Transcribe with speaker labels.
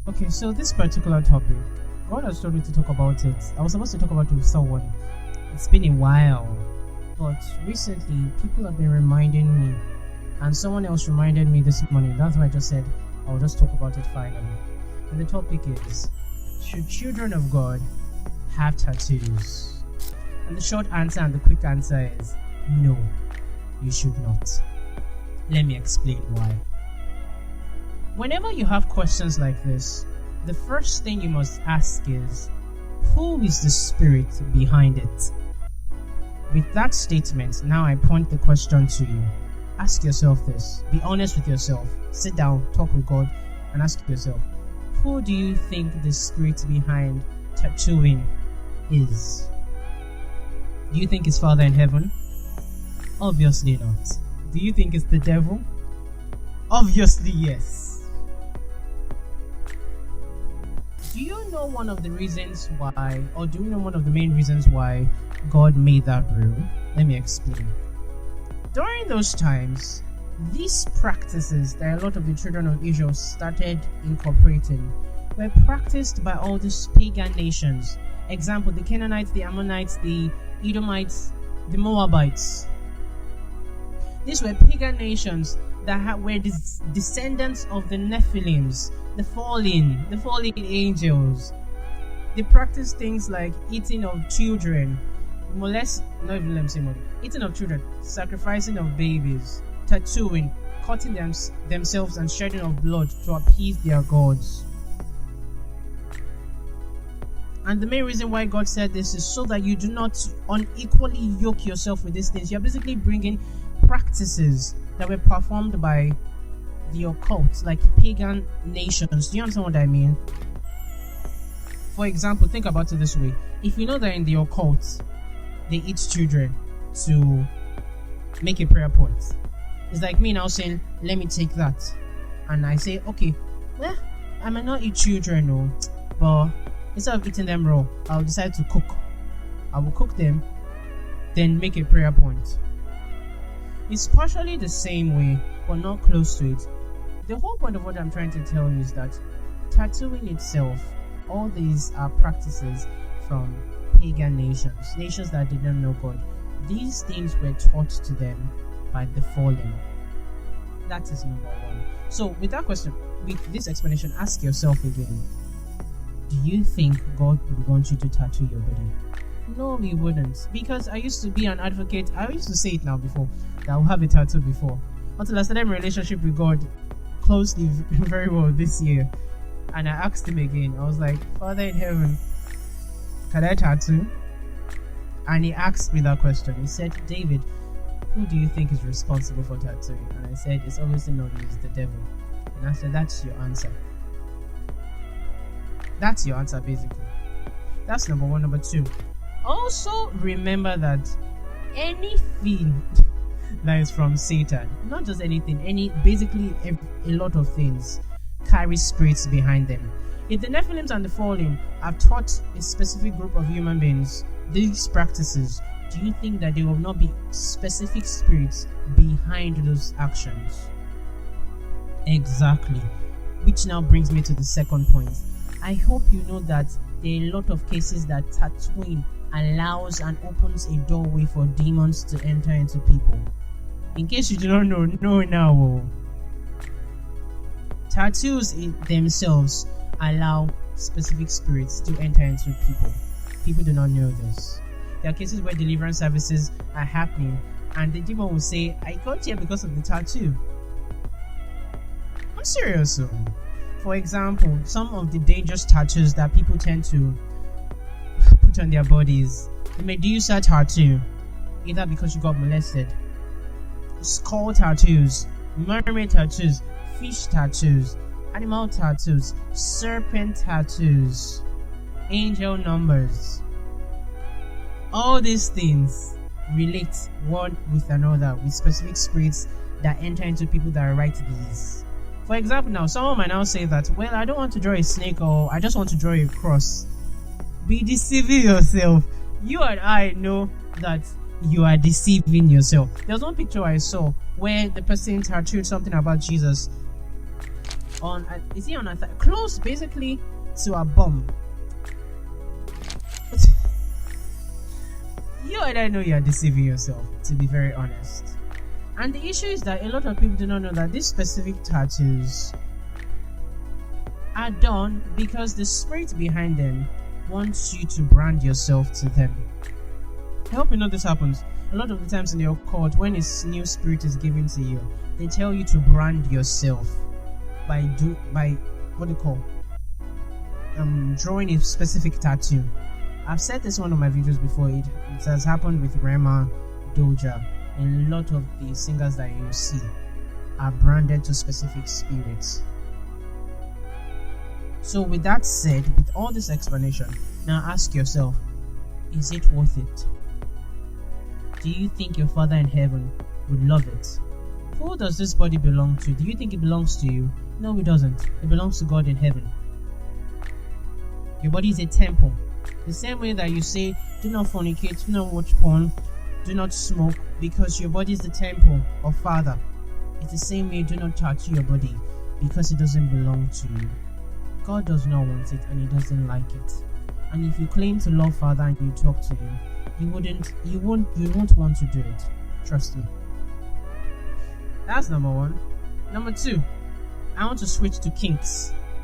Speaker 1: Okay, so this particular topic, God has told me to talk about it. I was supposed to talk about it with someone. It's been a while, but recently people have been reminding me, and someone else reminded me this morning. That's why I just said I'll just talk about it finally. And the topic is: should children of God have tattoos? And the short answer and the quick answer is no, you should not. Let me explain why. Whenever you have questions like this, the first thing you must ask is, who is the spirit behind it? With that statement, now I point the question to you. Ask yourself this. Be honest with yourself. Sit down, talk with God, and ask yourself, who do you think the spirit behind tattooing is? Do you think it's Father in heaven? Obviously not. Do you think it's the devil? Obviously yes. Do you know one of the reasons why, or do you know one of the main reasons why God made that rule? Let me explain. During those times, these practices that a lot of the children of Israel started incorporating were practiced by all these pagan nations. Example, the Canaanites, the Ammonites, the Edomites, the Moabites. These were pagan nations that were descendants of the Nephilims, the fallen angels. They practiced things like eating of children, eating of children, sacrificing of babies, tattooing, cutting themselves and shedding of blood to appease their gods. And the main reason why God said this is so that you do not unequally yoke yourself with these things. You're basically bringing practices that were performed by the occult, like pagan nations. Do you understand what I mean? For example, think about it this way. If you know that in the occult, they eat children to make a prayer point. It's like me now saying, let me take that. And I say, okay, well, I might not eat children, no, but instead of eating them raw, I'll decide to cook. I will cook them, then make a prayer point. It's partially the same way, but not close to it. The whole point of what I'm trying to tell you is that tattooing itself, all these are practices from pagan nations that did not know God. These things were taught to them by the fallen. That is number one. So with that question, with this explanation, ask yourself again, do you think God would want you to tattoo your body? No, he wouldn't. Because I used to be an advocate. I used to say it now before, that I'll have a tattoo before. Until I started my relationship with God closely very well this year. And I asked him again. I was like, Father in heaven, can I tattoo? And he asked me that question. He said, David, who do you think is responsible for tattooing? And I said, it's obviously not you, it's the devil. And I said, that's your answer. That's your answer, basically. That's number one. Number two, also remember that anything that is from Satan, not just anything, basically a lot of things carry spirits behind them. If the Nephilims and the fallen have taught a specific group of human beings these practices, do you think that there will not be specific spirits behind those actions? Exactly. Which now brings me to the second point. I hope you know that there are a lot of cases that tattooing allows and opens a doorway for demons to enter into people. In case you do not know now. Tattoos in themselves allow specific spirits to enter into people. People do not know this. There are cases where deliverance services are happening and the demon will say, I got here because of the tattoo. I'm serious. For example, some of the dangerous tattoos that people tend to put on their bodies, the Medusa tattoo, either because you got molested, skull tattoos, mermaid tattoos, fish tattoos, animal tattoos, serpent tattoos, angel numbers. All these things relate one with another with specific spirits that enter into people that write these. For example, now someone might now say that, well, I don't want to draw a snake, or I just want to draw a cross. Be deceiving yourself. You and I know that you are deceiving yourself. There was one picture I saw where the person tattooed something about Jesus on is he on a close basically to a bum. But you and I know you are deceiving yourself, to be very honest. And the issue is that a lot of people do not know that these specific tattoos are done because the spirit behind them wants you to brand yourself to them. I hope you know this happens. A lot of the times in the occult, when a new spirit is given to you, they tell you to brand yourself by what they call drawing a specific tattoo. I've said this in one of my videos before. It has happened with Grandma Doja, and a lot of the singers that you see are branded to specific spirits. So with that said, with all this explanation, now ask yourself, is it worth it? Do you think your Father in heaven would love it? Who does this body belong to? Do you think it belongs to you? No, it doesn't. It belongs to God in heaven. Your body is a temple. The same way that you say, do not fornicate, do not watch porn, do not smoke, because your body is the temple of Father. It's the same way, do not tattoo your body, because it doesn't belong to you. God does not want it, and He doesn't like it. And if you claim to love Father and you talk to Him, you won't want to do it. Trust me. That's number one. Number two, I want to switch to kinks.